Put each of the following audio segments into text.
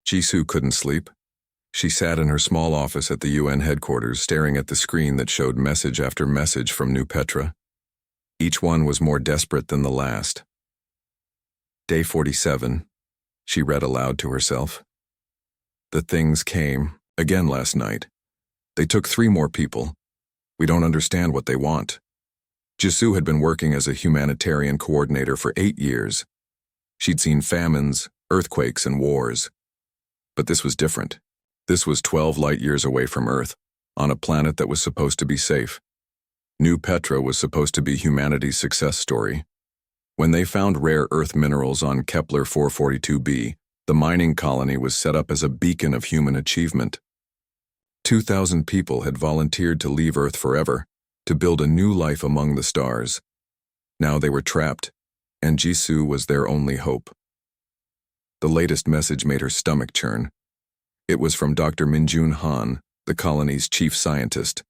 Jisoo couldn't sleep. She sat in her small office at the UN headquarters, staring at the screen that showed message after message from New Petra. Each one was more desperate than the last. Day 47, she read aloud to herself. The things came, again last night. They took 3 more people. We don't understand what they want. Jisoo had been working as a humanitarian coordinator for 8 years. She'd seen famines, earthquakes, and wars. But this was different. This was 12 light years away from Earth, on a planet that was supposed to be safe. New Petra was supposed to be humanity's success story. When they found rare Earth minerals on Kepler 442b, the mining colony was set up as a beacon of human achievement. 2,000 people had volunteered to leave Earth forever, to build a new life among the stars. Now they were trapped, and Jisoo was their only hope. The latest message made her stomach churn. It was from Dr. Minjun Han, the colony's chief scientist.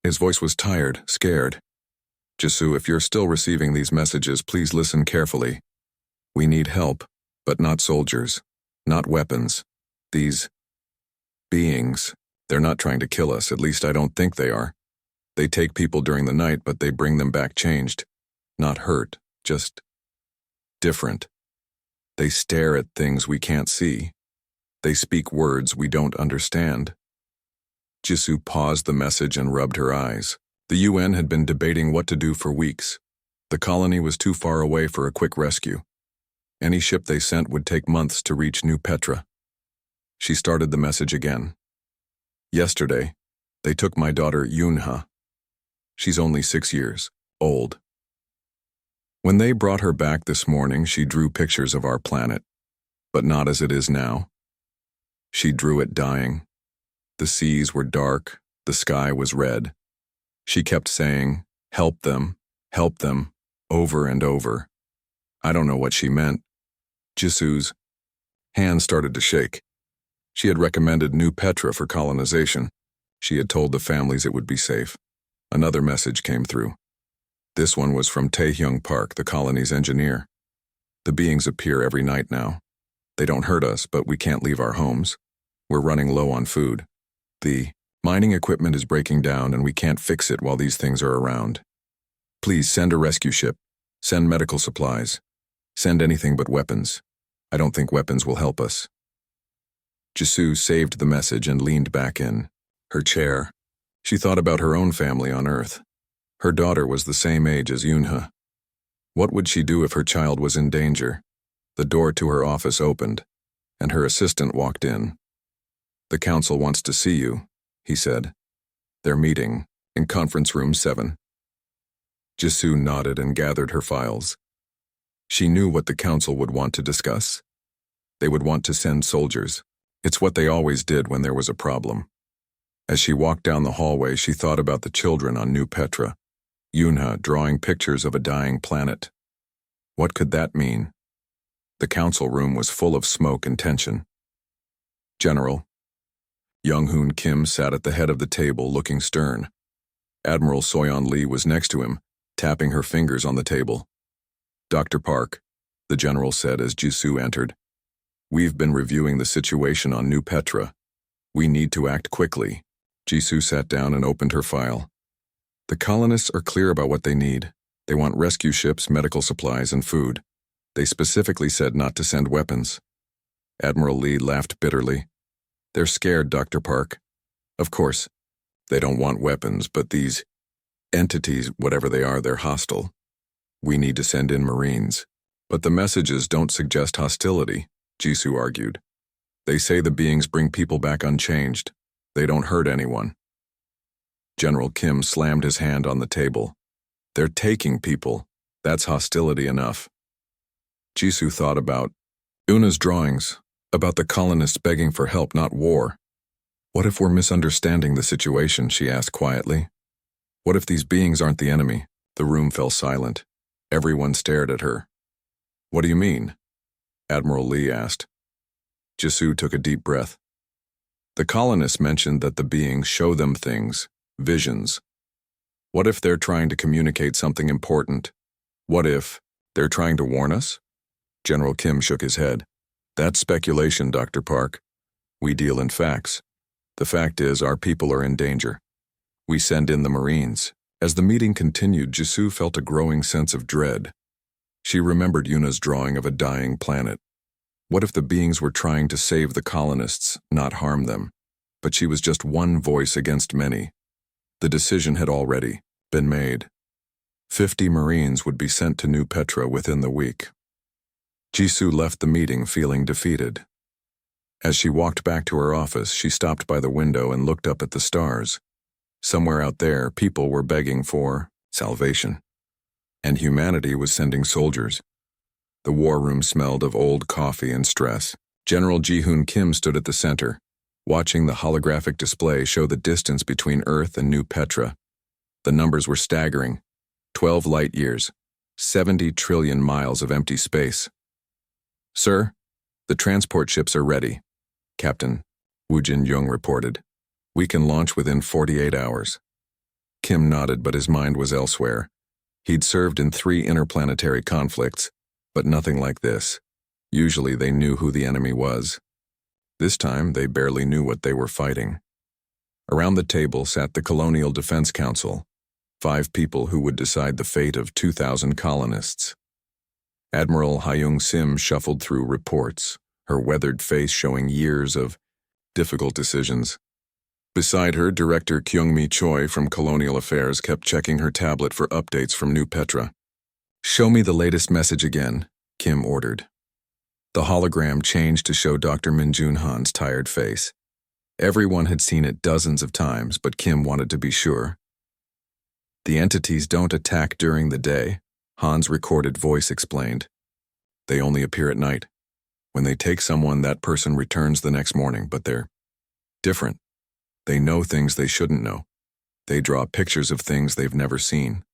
His voice was tired, scared. Jisoo, if you're still receiving these messages, please listen carefully. We need help, but not soldiers, not weapons. These beings, they're not trying to kill us, at least I don't think they are. They take people during the night, but they bring them back changed. Not hurt, just different. They stare at things we can't see. They speak words we don't understand. Jisoo paused the message and rubbed her eyes. The UN had been debating what to do for weeks. The colony was too far away for a quick rescue. Any ship they sent would take months to reach New Petra. She started the message again. Yesterday, they took my daughter Yunha. She's only 6 years old. When they brought her back this morning, she drew pictures of our planet, but not as it is now. She drew it dying. The seas were dark, the sky was red. She kept saying, help them, over and over. I don't know what she meant. Jisoo's hand started to shake. She had recommended New Petra for colonization. She had told the families it would be safe. Another message came through. This one was from Taehyung Park, the colony's engineer. The beings appear every night now. They don't hurt us, but we can't leave our homes. We're running low on food. The mining equipment is breaking down and we can't fix it while these things are around. Please send a rescue ship. Send medical supplies. Send anything but weapons. I don't think weapons will help us. Jisoo saved the message and leaned back in her chair. She thought about her own family on Earth. Her daughter was the same age as Yunha. What would she do if her child was in danger? The door to her office opened, and her assistant walked in. The council wants to see you, he said. They're meeting in conference room 7. Jisoo nodded and gathered her files. She knew what the council would want to discuss. They would want to send soldiers. It's what they always did when there was a problem. As she walked down the hallway, she thought about the children on New Petra. Yunha drawing pictures of a dying planet. What could that mean? The council room was full of smoke and tension. General. Young-hoon Kim sat at the head of the table, looking stern. Admiral Soyeon Lee was next to him, tapping her fingers on the table. Dr. Park, the general said as Jisoo entered. We've been reviewing the situation on New Petra. We need to act quickly. Jisoo sat down and opened her file. The colonists are clear about what they need. They want rescue ships, medical supplies, and food. They specifically said not to send weapons. Admiral Lee laughed bitterly. They're scared, Dr. Park. Of course, they don't want weapons, but these entities, whatever they are, they're hostile. We need to send in Marines. But the messages don't suggest hostility, Jisoo argued. They say the beings bring people back unchanged. They don't hurt anyone. General Kim slammed his hand on the table. They're taking people. That's hostility enough. Jisoo thought about Una's drawings, about the colonists begging for help, not war. What if we're misunderstanding the situation, she asked quietly. What if these beings aren't the enemy? The room fell silent. Everyone stared at her. What do you mean? Admiral Lee asked. Jisoo took a deep breath. The colonists mentioned that the beings show them things, visions. What if they're trying to communicate something important? What if they're trying to warn us? General Kim shook his head. That's speculation, Dr. Park. We deal in facts. The fact is, our people are in danger. We send in the Marines. As the meeting continued, Jisoo felt a growing sense of dread. She remembered Yuna's drawing of a dying planet. What if the beings were trying to save the colonists, not harm them? But she was just one voice against many. The decision had already been made. 50 Marines would be sent to New Petra within the week. Jisoo left the meeting feeling defeated. As she walked back to her office, she stopped by the window and looked up at the stars. Somewhere out there, people were begging for salvation. And humanity was sending soldiers. The war room smelled of old coffee and stress. General Ji-hoon Kim stood at the center, watching the holographic display show the distance between Earth and New Petra. The numbers were staggering. 12 light years, 70 trillion miles of empty space. "Sir, the transport ships are ready," Captain Woo Jin-young reported. "We can launch within 48 hours. Kim nodded, but his mind was elsewhere. He'd served in 3 interplanetary conflicts, but nothing like this. Usually they knew who the enemy was. This time, they barely knew what they were fighting. Around the table sat the Colonial Defense Council, 5 people who would decide the fate of 2,000 colonists. Admiral Hyung Sim shuffled through reports, her weathered face showing years of difficult decisions. Beside her, Director Kyungmi Choi from Colonial Affairs kept checking her tablet for updates from New Petra. "Show me the latest message again," Kim ordered. The hologram changed to show Dr. Min Jun Han's tired face. Everyone had seen it dozens of times, but Kim wanted to be sure. "The entities don't attack during the day," Han's recorded voice explained. "They only appear at night. When they take someone, that person returns the next morning, but they're different. They know things they shouldn't know. They draw pictures of things they've never seen."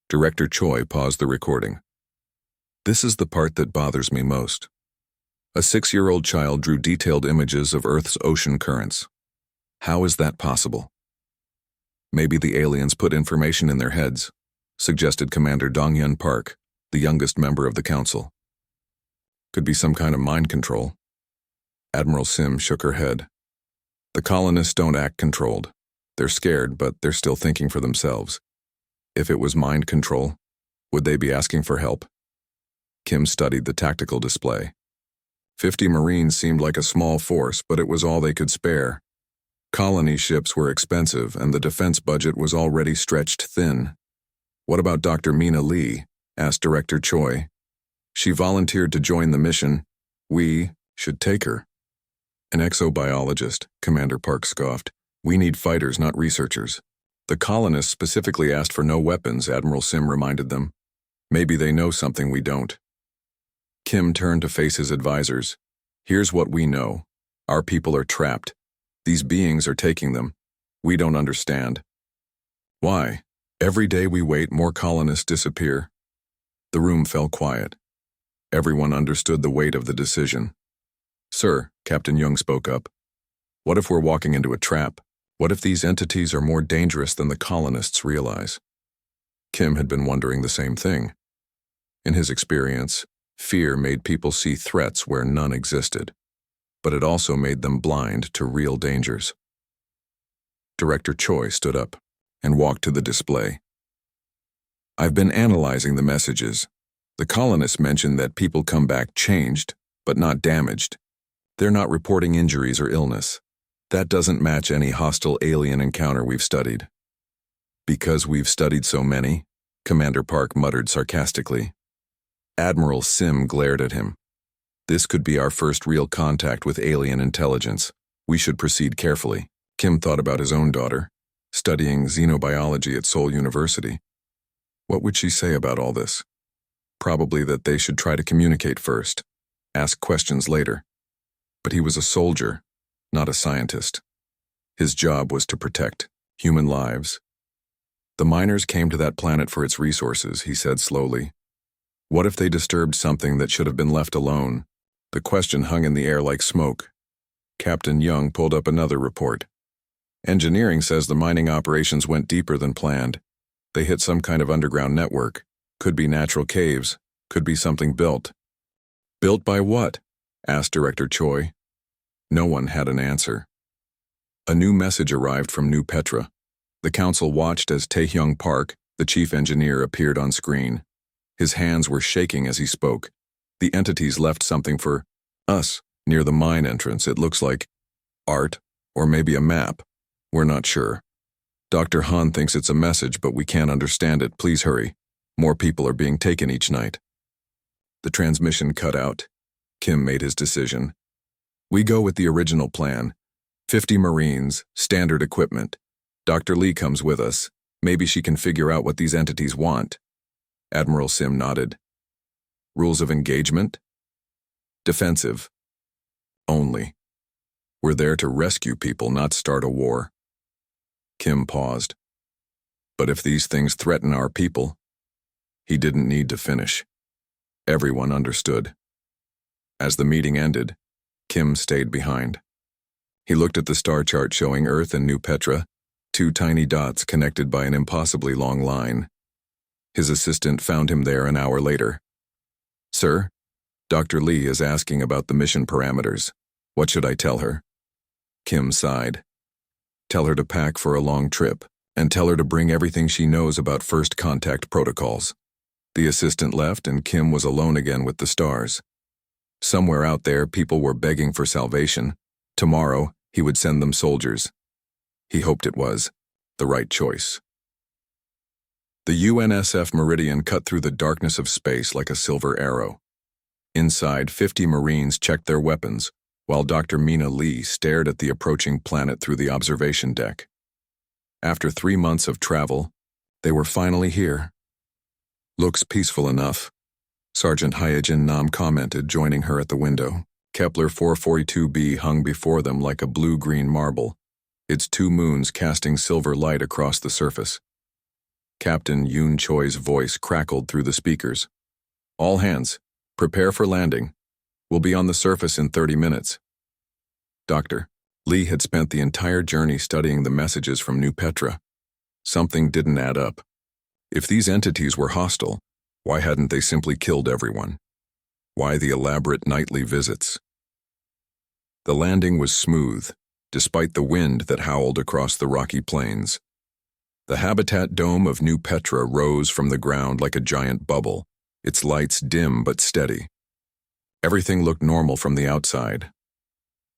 Director Choi paused the recording. "This is the part that bothers me most. A 6-year-old child drew detailed images of Earth's ocean currents. How is that possible?" "Maybe the aliens put information in their heads," suggested Commander Dong-Yun Park, the youngest member of the council. "Could be some kind of mind control." Admiral Sim shook her head. "The colonists don't act controlled. They're scared, but they're still thinking for themselves. If it was mind control, would they be asking for help?" Kim studied the tactical display. 50 Marines seemed like a small force, but it was all they could spare. Colony ships were expensive, and the defense budget was already stretched thin. "What about Dr. Mina Lee?" asked Director Choi. "She volunteered to join the mission. We should take her." "An exobiologist," Commander Park scoffed. "We need fighters, not researchers." "The colonists specifically asked for no weapons," Admiral Sim reminded them. "Maybe they know something we don't." Kim turned to face his advisors. "Here's what we know. Our people are trapped. These beings are taking them. We don't understand. Why? Every day we wait, more colonists disappear." The room fell quiet. Everyone understood the weight of the decision. "Sir," Captain Young spoke up, "what if we're walking into a trap? What if these entities are more dangerous than the colonists realize?" Kim had been wondering the same thing. In his experience, fear made people see threats where none existed, but it also made them blind to real dangers. Director Choi stood up and walked to the display. "I've been analyzing the messages. The colonists mentioned that people come back changed, but not damaged. They're not reporting injuries or illness. That doesn't match any hostile alien encounter we've studied." "Because we've studied so many?" Commander Park muttered sarcastically. Admiral Sim glared at him. "This could be our first real contact with alien intelligence. We should proceed carefully." Kim thought about his own daughter, studying xenobiology at Seoul University. What would she say about all this? Probably that they should try to communicate first, ask questions later. But he was a soldier, not a scientist. His job was to protect human lives. "The miners came to that planet for its resources," he said slowly. "What if they disturbed something that should have been left alone?" The question hung in the air like smoke. Captain Young pulled up another report. "Engineering says the mining operations went deeper than planned. They hit some kind of underground network. Could be natural caves, could be something built." "Built by what?" asked Director Choi. No one had an answer. A new message arrived from New Petra. The council watched as Taehyung Park, the chief engineer, appeared on screen. His hands were shaking as he spoke. The entities left something for us near the mine entrance. It looks like art or maybe a map. We're not sure. Dr. Han thinks it's a message, but we can't understand it. Please hurry. More people are being taken each night. The transmission cut out. Kim made his decision. We go with the original plan. 50 Marines, standard equipment. Dr. Lee comes with us. Maybe she can figure out what these entities want. Admiral Sim nodded. Rules of engagement? Defensive. Only. We're there to rescue people, not start a war. Kim paused. But if these things threaten our people? He didn't need to finish. Everyone understood. As the meeting ended, Kim stayed behind. He looked at the star chart showing Earth and New Petra, two tiny dots connected by an impossibly long line. His assistant found him there an hour later. Sir, Dr. Lee is asking about the mission parameters. What should I tell her? Kim sighed. Tell her to pack for a long trip, and tell her to bring everything she knows about first contact protocols. The assistant left, and Kim was alone again with the stars. Somewhere out there, people were begging for salvation. Tomorrow, he would send them soldiers. He hoped it was the right choice. The UNSF Meridian cut through the darkness of space like a silver arrow. Inside, 50 Marines checked their weapons, while Dr. Mina Lee stared at the approaching planet through the observation deck. After 3 months of travel, they were finally here. Looks peaceful enough, Sergeant Hyojin Nam commented, joining her at the window. Kepler 442b hung before them like a blue-green marble, its 2 moons casting silver light across the surface. Captain Yoon Choi's voice crackled through the speakers. All hands, prepare for landing. We'll be on the surface in 30 minutes. Dr. Lee had spent the entire journey studying the messages from New Petra. Something didn't add up. If these entities were hostile, why hadn't they simply killed everyone? Why the elaborate nightly visits? The landing was smooth, despite the wind that howled across the rocky plains. The habitat dome of New Petra rose from the ground like a giant bubble, its lights dim but steady. Everything looked normal from the outside.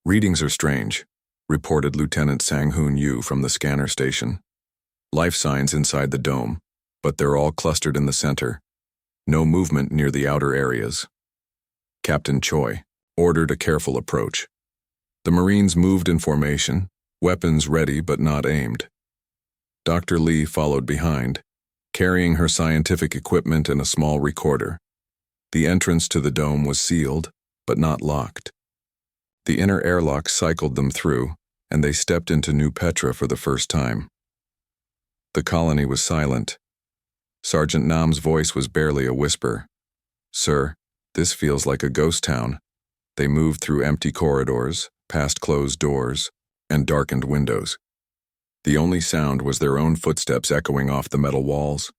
Readings are strange, reported Lieutenant Sang-Hoon Yu from the scanner station. Life signs inside the dome, but they're all clustered in the center. No movement near the outer areas. Captain Choi ordered a careful approach. The Marines moved in formation, weapons ready but not aimed. Dr. Lee followed behind, carrying her scientific equipment and a small recorder. The entrance to the dome was sealed, but not locked. The inner airlock cycled them through, and they stepped into New Petra for the first time. The colony was silent. Sergeant Nam's voice was barely a whisper. Sir, this feels like a ghost town. They moved through empty corridors, past closed doors, and darkened windows. The only sound was their own footsteps echoing off the metal walls.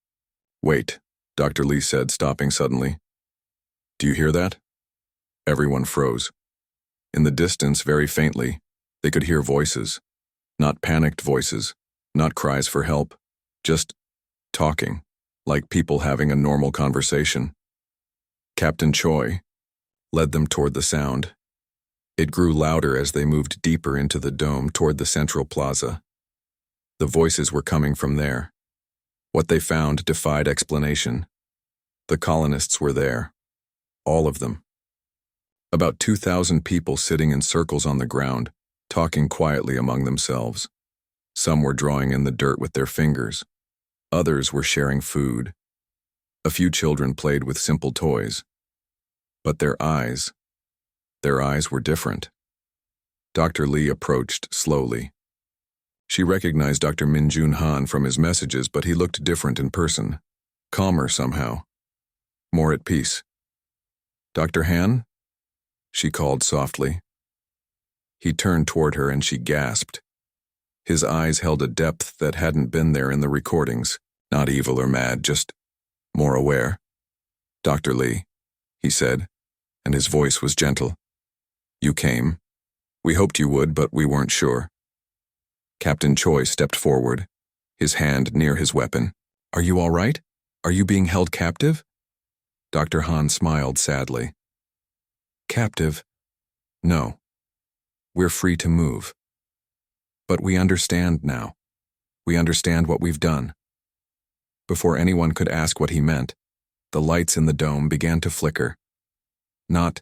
Wait, Dr. Lee said, stopping suddenly. Do you hear that? Everyone froze. In the distance, very faintly, they could hear voices. Not panicked voices, not cries for help, just talking, like people having a normal conversation. Captain Choi led them toward the sound. It grew louder as they moved deeper into the dome toward the central plaza. The voices were coming from there. What they found defied explanation. The colonists were there. All of them. About 2,000 people sitting in circles on the ground, talking quietly among themselves. Some were drawing in the dirt with their fingers. Others were sharing food. A few children played with simple toys. But their eyes were different. Dr. Lee approached slowly. She recognized Dr. Min Jun Han from his messages, but he looked different in person. Calmer somehow. More at peace. Dr. Han? She called softly. He turned toward her and she gasped. His eyes held a depth that hadn't been there in the recordings. Not evil or mad, just more aware. Dr. Lee, he said, and his voice was gentle. You came. We hoped you would, but we weren't sure. Captain Choi stepped forward, his hand near his weapon. Are you all right? Are you being held captive? Dr. Han smiled sadly. Captive? No. We're free to move. But we understand now. We understand what we've done. Before anyone could ask what he meant, the lights in the dome began to flicker. Not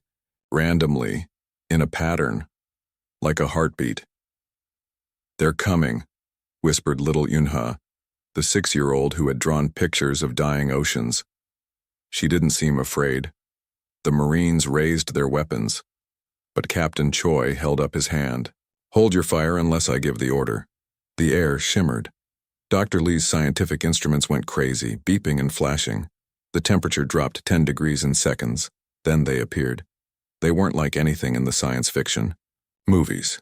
randomly, in a pattern, like a heartbeat. They're coming, whispered little Yunha, the 6-year-old who had drawn pictures of dying oceans. She didn't seem afraid. The Marines raised their weapons, but Captain Choi held up his hand. Hold your fire unless I give the order. The air shimmered. Dr. Lee's scientific instruments went crazy, beeping and flashing. The temperature dropped 10 degrees in seconds. Then they appeared. They weren't like anything in the science fiction movies.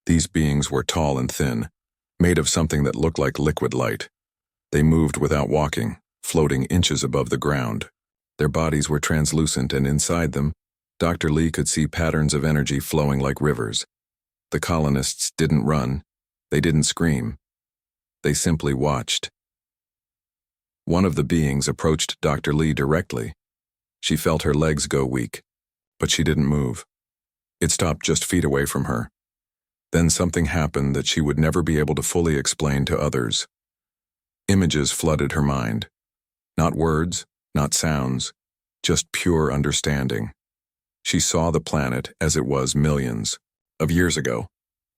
These beings were tall and thin, made of something that looked like liquid light. They moved without walking, floating inches above the ground. Their bodies were translucent, and inside them, Dr. Lee could see patterns of energy flowing like rivers. The colonists didn't run. They didn't scream. They simply watched. One of the beings approached Dr. Lee directly. She felt her legs go weak, but she didn't move. It stopped just feet away from her. Then something happened that she would never be able to fully explain to others. Images flooded her mind. Not words, not sounds, just pure understanding. She saw the planet as it was millions of years ago.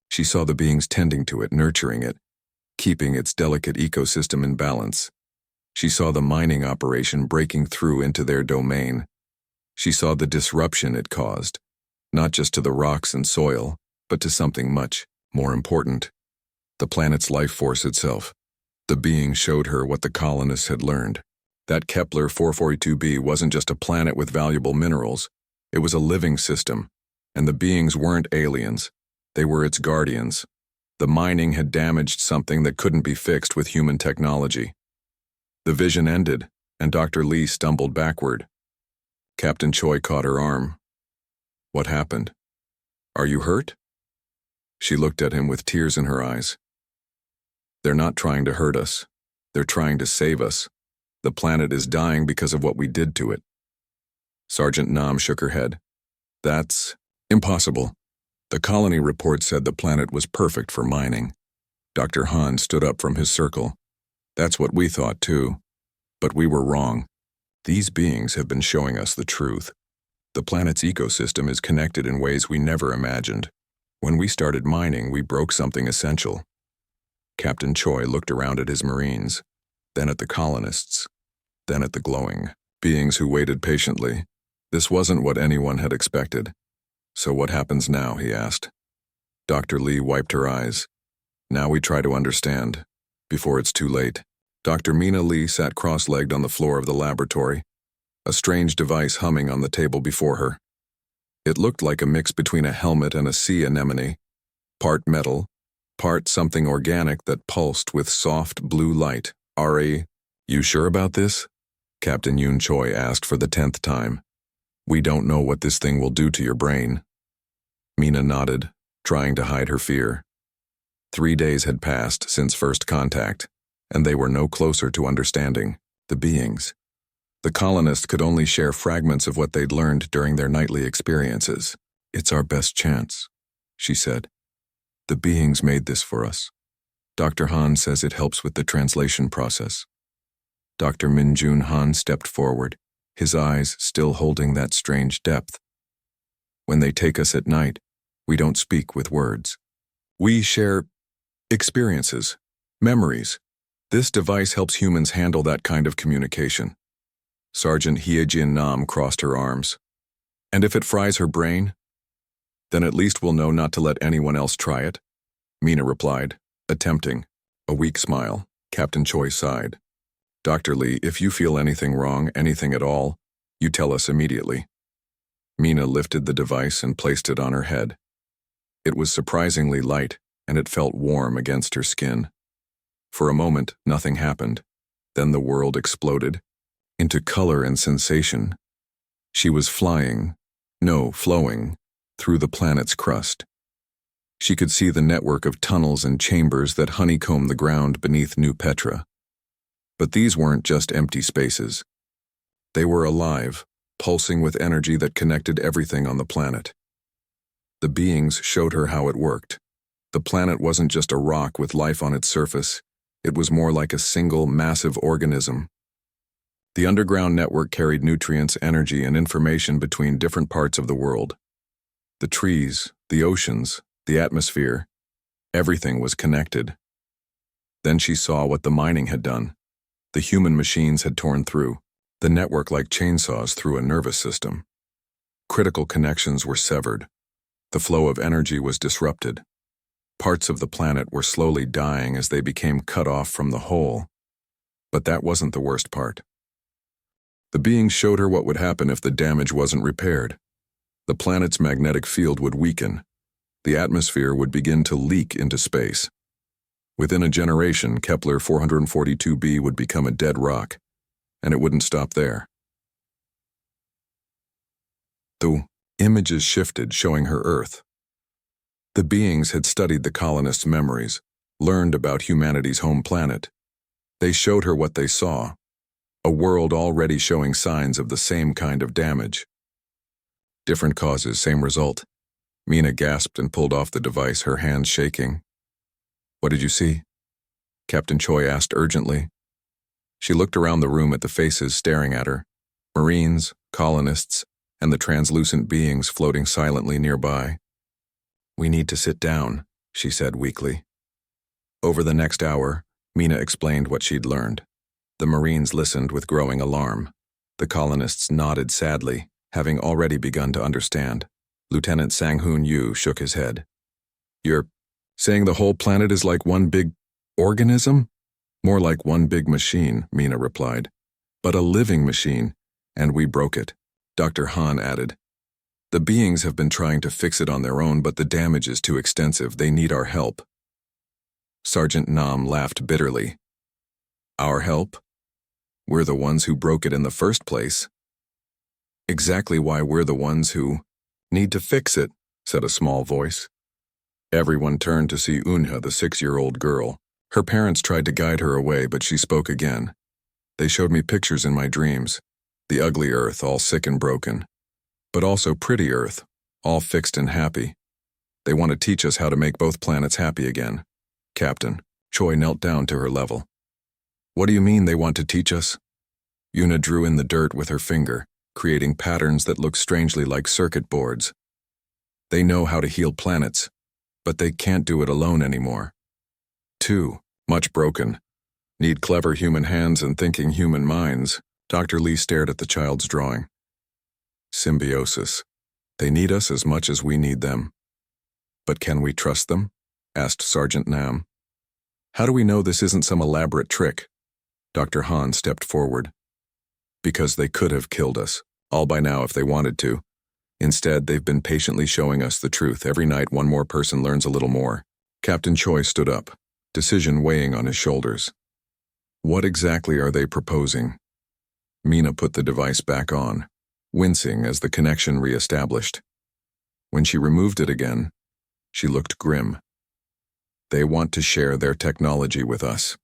She saw the beings tending to it, nurturing it, keeping its delicate ecosystem in balance. She saw the mining operation breaking through into their domain. She saw the disruption it caused, not just to the rocks and soil, but to something much more important, the planet's life force itself. The being showed her what the colonists had learned. That Kepler 442b wasn't just a planet with valuable minerals. It was a living system, and the beings weren't aliens. They were its guardians. The mining had damaged something that couldn't be fixed with human technology. The vision ended, and Dr. Lee stumbled backward. Captain Choi caught her arm. What happened? Are you hurt? She looked at him with tears in her eyes. They're not trying to hurt us. They're trying to save us. The planet is dying because of what we did to it. Sergeant Nam shook her head. That's impossible. The colony report said the planet was perfect for mining. Dr. Han stood up from his circle. That's what we thought too. But we were wrong. These beings have been showing us the truth. The planet's ecosystem is connected in ways we never imagined. When we started mining, we broke something essential. Captain Choi looked around at his Marines, then at the colonists, then at the glowing beings who waited patiently. This wasn't what anyone had expected. So what happens now, he asked. Dr. Lee wiped her eyes. Now we try to understand, before it's too late. Dr. Mina Lee sat cross-legged on the floor of the laboratory, a strange device humming on the table before her. It looked like a mix between a helmet and a sea anemone, part metal, part something organic that pulsed with soft blue light. Ari, you sure about this? Captain Yoon Choi asked for the 10th time. We don't know what this thing will do to your brain. Mina nodded, trying to hide her fear. 3 days had passed since first contact, and they were no closer to understanding the beings. The colonists could only share fragments of what they'd learned during their nightly experiences. It's our best chance, she said. The beings made this for us. Dr. Han says it helps with the translation process. Dr. Min Jun Han stepped forward, his eyes still holding that strange depth. When they take us at night, we don't speak with words. We share experiences, memories. This device helps humans handle that kind of communication. Sergeant Hyejin Nam crossed her arms. And if it fries her brain? Then at least we'll know not to let anyone else try it, Mina replied, attempting a weak smile. Captain Choi sighed. Dr. Lee, if you feel anything wrong, anything at all, you tell us immediately. Mina lifted the device and placed it on her head. It was surprisingly light, and it felt warm against her skin. For a moment, nothing happened. Then the world exploded into color and sensation. She was flowing, through the planet's crust. She could see the network of tunnels and chambers that honeycomb the ground beneath New Petra. But these weren't just empty spaces. They were alive, pulsing with energy that connected everything on the planet. The beings showed her how it worked. The planet wasn't just a rock with life on its surface. It was more like a single, massive organism. The underground network carried nutrients, energy, and information between different parts of the world. The trees, the oceans, the atmosphere, everything was connected. Then she saw what the mining had done. The human machines had torn through, the network like chainsaws through a nervous system. Critical connections were severed. The flow of energy was disrupted. Parts of the planet were slowly dying as they became cut off from the whole. But that wasn't the worst part. The beings showed her what would happen if the damage wasn't repaired. The planet's magnetic field would weaken. The atmosphere would begin to leak into space. Within a generation, Kepler 442b would become a dead rock, and it wouldn't stop there. The images shifted, showing her Earth. The beings had studied the colonists' memories, learned about humanity's home planet. They showed her what they saw, a world already showing signs of the same kind of damage. Different causes, same result. Mina gasped and pulled off the device, her hands shaking. "What did you see?" Captain Choi asked urgently. She looked around the room at the faces staring at her, Marines, colonists, and the translucent beings floating silently nearby. "We need to sit down," she said weakly. Over the next hour, Mina explained what she'd learned. The Marines listened with growing alarm. The colonists nodded sadly, having already begun to understand. Lieutenant Sang-Hoon Yu shook his head. "You're saying the whole planet is like one big organism?" "More like one big machine," Mina replied. "But a living machine, and we broke it," Dr. Han added. "The beings have been trying to fix it on their own, but the damage is too extensive. They need our help." Sergeant Nam laughed bitterly. "Our help? We're the ones who broke it in the first place." "Exactly why we're the ones who need to fix it," said a small voice. Everyone turned to see Unha, the 6-year-old girl. Her parents tried to guide her away, but she spoke again. "They showed me pictures in my dreams. The ugly Earth, all sick and broken. But also pretty Earth, all fixed and happy. They want to teach us how to make both planets happy again." "Captain," Choi knelt down to her level. "What do you mean they want to teach us?" Una drew in the dirt with her finger, creating patterns that looked strangely like circuit boards. "They know how to heal planets, but they can't do it alone anymore. Too much broken. Need clever human hands and thinking human minds." Dr. Lee stared at the child's drawing. "Symbiosis. They need us as much as we need them." "But can we trust them?" asked Sergeant Nam. "How do we know this isn't some elaborate trick?" Dr. Han stepped forward. "Because they could have killed us, all by now if they wanted to. Instead, they've been patiently showing us the truth. Every night one more person learns a little more." Captain Choi stood up, decision weighing on his shoulders. "What exactly are they proposing?" Mina put the device back on, wincing as the connection re-established. When she removed it again, she looked grim. "They want to share their technology with us.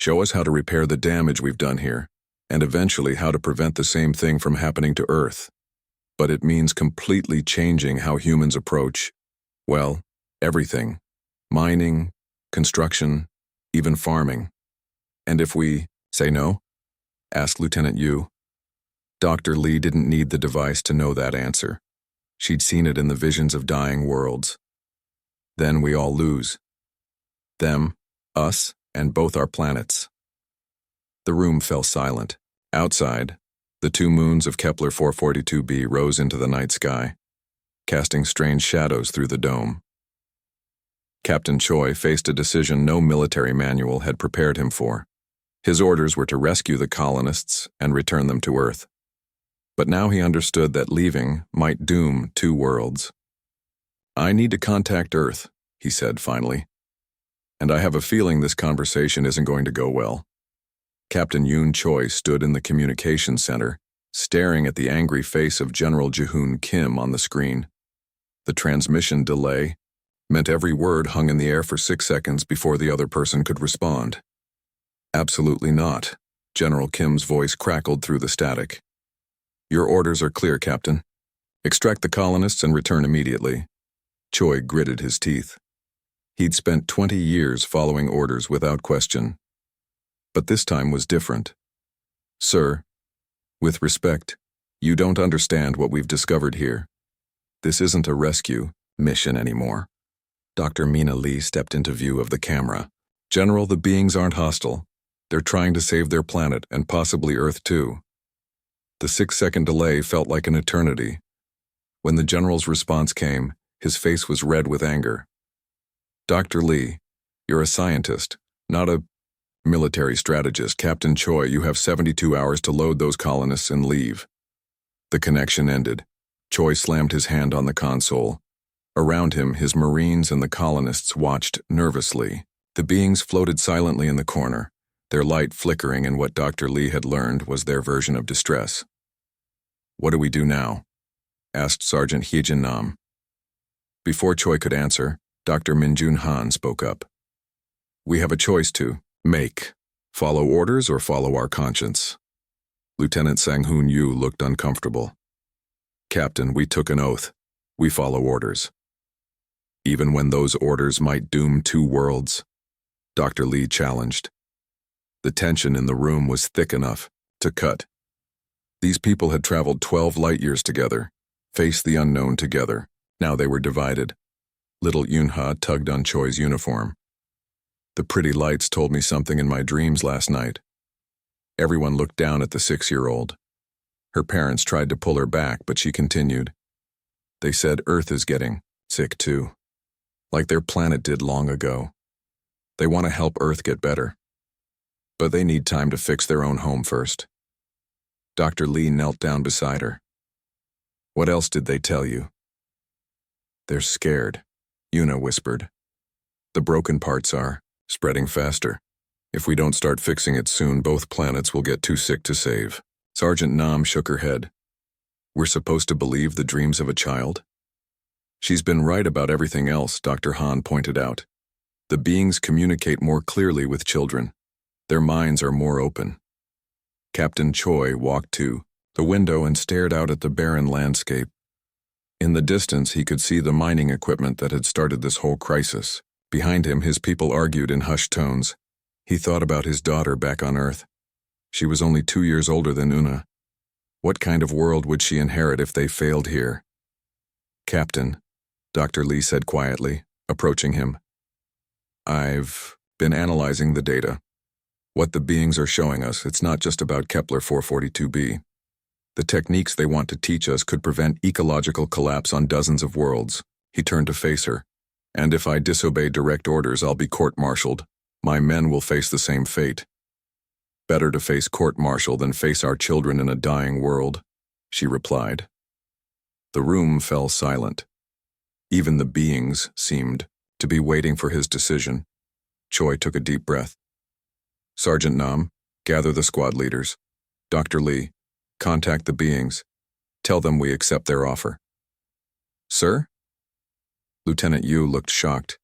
Show us how to repair the damage we've done here, and eventually how to prevent the same thing from happening to Earth. But it means completely changing how humans approach, well, everything. Mining, construction, even farming. And if we say no?" asked Lieutenant Yu. Dr. Lee didn't need the device to know that answer. She'd seen it in the visions of dying worlds. "Then we all lose. Them, us, and both our planets." The room fell silent. Outside, the 2 moons of Kepler 442b rose into the night sky, casting strange shadows through the dome. Captain Choi faced a decision no military manual had prepared him for. His orders were to rescue the colonists and return them to Earth. But now he understood that leaving might doom 2 worlds. "I need to contact Earth," he said finally. "And I have a feeling this conversation isn't going to go well." Captain Yoon Choi stood in the communications center, staring at the angry face of General Ji-hoon Kim on the screen. The transmission delay, meant every word hung in the air for 6 seconds before the other person could respond. Absolutely not. General Kim's voice crackled through the static. Your orders are clear, Captain. Extract the colonists and return immediately. Choi gritted his teeth. He'd spent 20 years following orders without question. But this time was different. Sir, with respect, you don't understand what we've discovered here. This isn't a rescue mission anymore. Dr. Mina Lee stepped into view of the camera. General, the beings aren't hostile. They're trying to save their planet and possibly Earth too. The 6-second delay felt like an eternity. When the general's response came, his face was red with anger. Dr. Lee, you're a scientist, not a military strategist. Captain Choi, you have 72 hours to load those colonists and leave. The connection ended. Choi slammed his hand on the console. Around him, his Marines and the colonists watched nervously. The beings floated silently in the corner, their light flickering in what Dr. Lee had learned was their version of distress. What do we do now? Asked Sergeant Hyejin Nam. Before Choi could answer, Dr. Minjun Han spoke up. We have a choice to make. Follow orders or follow our conscience. Lieutenant Sang-hoon Yu looked uncomfortable. Captain, we took an oath. We follow orders. Even when those orders might doom 2 worlds, Dr. Lee challenged. The tension in the room was thick enough to cut. These people had traveled 12 light-years together, faced the unknown together. Now they were divided. Little Yunha tugged on Choi's uniform. The pretty lights told me something in my dreams last night. Everyone looked down at the 6-year-old. Her parents tried to pull her back, but she continued. They said Earth is getting sick too, like their planet did long ago. They want to help Earth get better, but they need time to fix their own home first. Dr. Lee knelt down beside her. What else did they tell you? They're scared, Yuna whispered. The broken parts are spreading faster. If we don't start fixing it soon, both planets will get too sick to save. Sergeant Nam shook her head. We're supposed to believe the dreams of a child? She's been right about everything else, Dr. Han pointed out. The beings communicate more clearly with children. Their minds are more open. Captain Choi walked to the window and stared out at the barren landscape. In the distance, he could see the mining equipment that had started this whole crisis. Behind him, his people argued in hushed tones. He thought about his daughter back on Earth. She was only 2 years older than Una. What kind of world would she inherit if they failed here? Captain, Dr. Lee said quietly, approaching him. I've been analyzing the data. What the beings are showing us, it's not just about Kepler 442b. The techniques they want to teach us could prevent ecological collapse on dozens of worlds. He turned to face her. And if I disobey direct orders, I'll be court-martialed. My men will face the same fate. Better to face court-martial than face our children in a dying world, she replied. The room fell silent. Even the beings seemed to be waiting for his decision. Choi took a deep breath. Sergeant Nam, gather the squad leaders. Dr. Lee, contact the beings. Tell them we accept their offer. Sir? Lieutenant Yu looked shocked.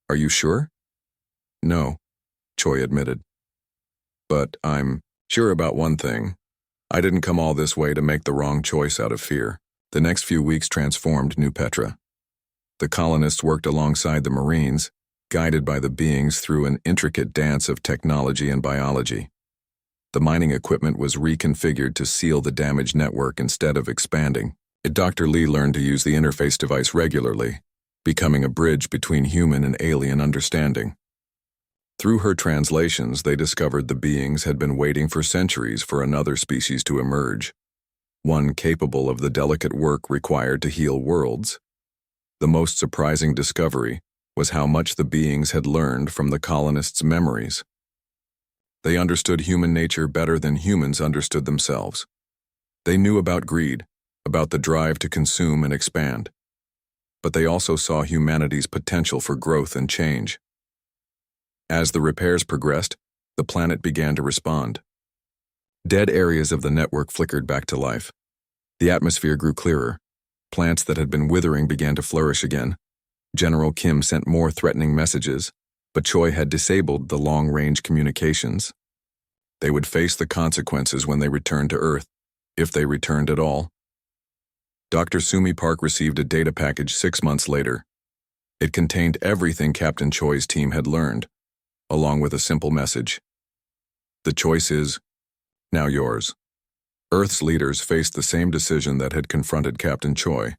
Are you sure? No, Choi admitted. But I'm sure about one thing. I didn't come all this way to make the wrong choice out of fear. The next few weeks transformed New Petra. The colonists worked alongside the Marines, guided by the beings through an intricate dance of technology and biology. The mining equipment was reconfigured to seal the damaged network instead of expanding. Dr. Lee learned to use the interface device regularly, becoming a bridge between human and alien understanding. Through her translations, they discovered the beings had been waiting for centuries for another species to emerge, one capable of the delicate work required to heal worlds. The most surprising discovery was how much the beings had learned from the colonists' memories. They understood human nature better than humans understood themselves. They knew about greed, about the drive to consume and expand. But they also saw humanity's potential for growth and change. As the repairs progressed, the planet began to respond. Dead areas of the network flickered back to life. The atmosphere grew clearer. Plants that had been withering began to flourish again. General Kim sent more threatening messages, but Choi had disabled the long-range communications. They would face the consequences when they returned to Earth, if they returned at all. Dr. Sumi Park received a data package 6 months later. It contained everything Captain Choi's team had learned, along with a simple message. The choice is now yours. Earth's leaders faced the same decision that had confronted Captain Choi.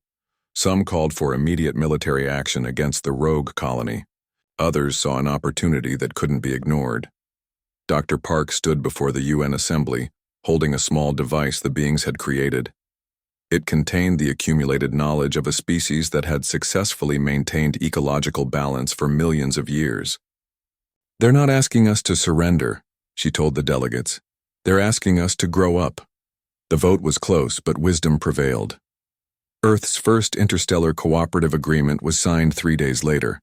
Some called for immediate military action against the rogue colony. Others saw an opportunity that couldn't be ignored. Dr. Park stood before the UN Assembly, holding a small device the beings had created. It contained the accumulated knowledge of a species that had successfully maintained ecological balance for millions of years. "They're not asking us to surrender," she told the delegates. "They're asking us to grow up." The vote was close, but wisdom prevailed. Earth's first interstellar cooperative agreement was signed 3 days later.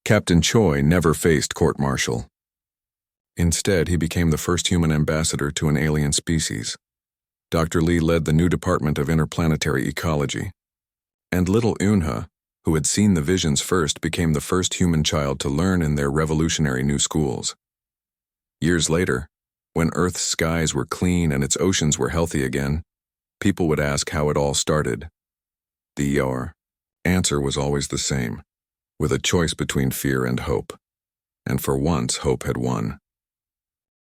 Captain Choi never faced court-martial. Instead, he became the first human ambassador to an alien species. Dr. Lee led the new Department of Interplanetary Ecology. And little Eunha, who had seen the visions first, became the first human child to learn in their revolutionary new schools. Years later, when Earth's skies were clean and its oceans were healthy again, people would ask how it all started. The answer was always the same, with a choice between fear and hope. And for once, hope had won.